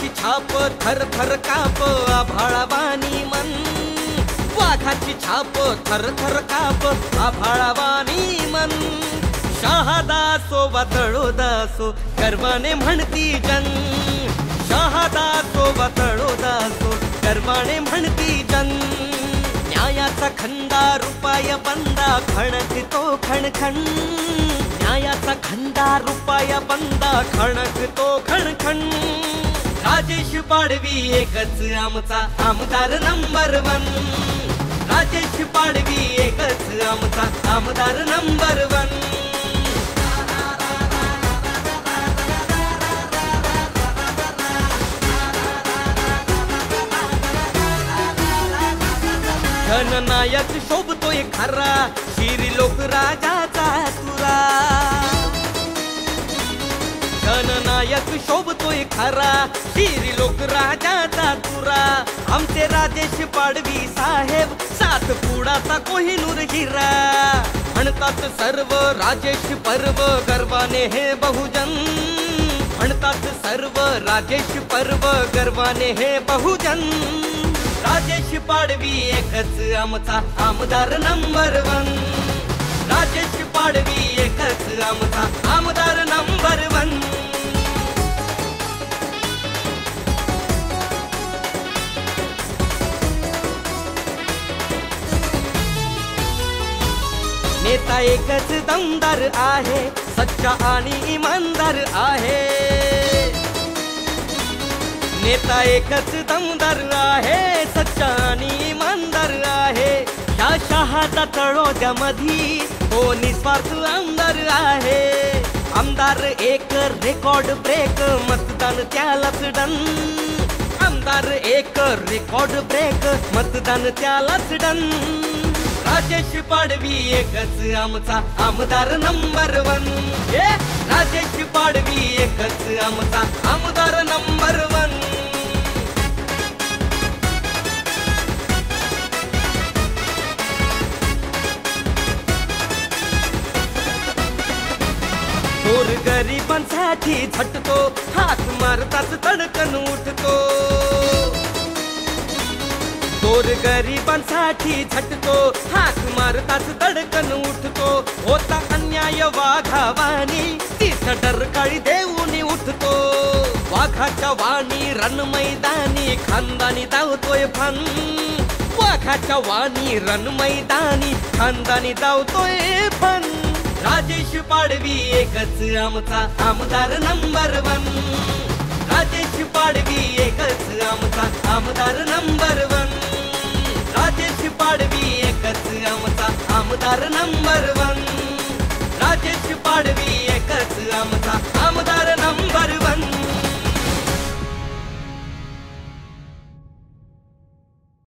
वाघाची छाप थर थर काप आभाळावानी मन, वाघाची छाप थर थर काप आभाळावानी मन. शहादासो वा तळोदासो गर्वाने म्हणती जन, शहादासो वा तळोदासो गर्वाने म्हणती जन. न्यायाचा खंदा रुपाय बंदा खणकतो खणखण, न्यायाचा खंदा रुपाया बंदा खणकतो खणखण. राजेश पाडवी एकच आमचा आमदार नंबर 1, राजेश पाडवी एकच आमचा आमदार नंबर 1. जननायक शोभतोय खरा शिरी लोक राजाचा तुरा, जननायक शोभतोय खरा शिरी लोक राजाचा तुरा. आमचे राजेश पाडवी साहेब सात पुडाचा कोहिनूर हिरा. म्हणतात सर्व राजेश पर्व गर्वाने हे बहुजन, म्हणतात सर्व राजेश पर्व गर्वाने हे बहुजन. राजेश पाडवी एकच आमचा आमदार नंबर 1, राजेश पाडवी एकच आमचा आमदार नंबर 1. नेता एकच दमदार आहे, सच्चा आणि इमानदार आहे. नेता एकच दमदार आहे, सच्चा आणि इमानदार आहे. या शहादा तळोद्यामधी तो निस्वार्थ आमदार आहे. आमदार एक रेकॉर्ड ब्रेक मतदान त्यालाच डन, आमदार एक रेकॉर्ड ब्रेक मतदान त्यालाच डन. राजेश पाडवी एकच आमचा आमदार नंबर 1, राजेश पाडवी एकच आमचा आमदार नंबर 1. गोर गरिबांसाठी झटतो, हाक मारताच तडकन उठतो. गोर गरिबांसाठी झटतो, हाक मारताच तडकन उठतो. होता अन्याय वाघावानी तीच डरकाळी देऊन उठतो. वाघाच्या वाणी रण मैदानी खानदानी धावतोय फन, वाघाच्या वाणी रण मैदानी खानदानी धावतोय फन. राजेश पाडवी एकच आमचा आमदार नंबर 1, राजेश पाडवी एकच आमचा आमदार नंबर 1, राजेश पाडवी एकच आमचा आमदार नंबर 1, राजेश पाडवी एकच आमचा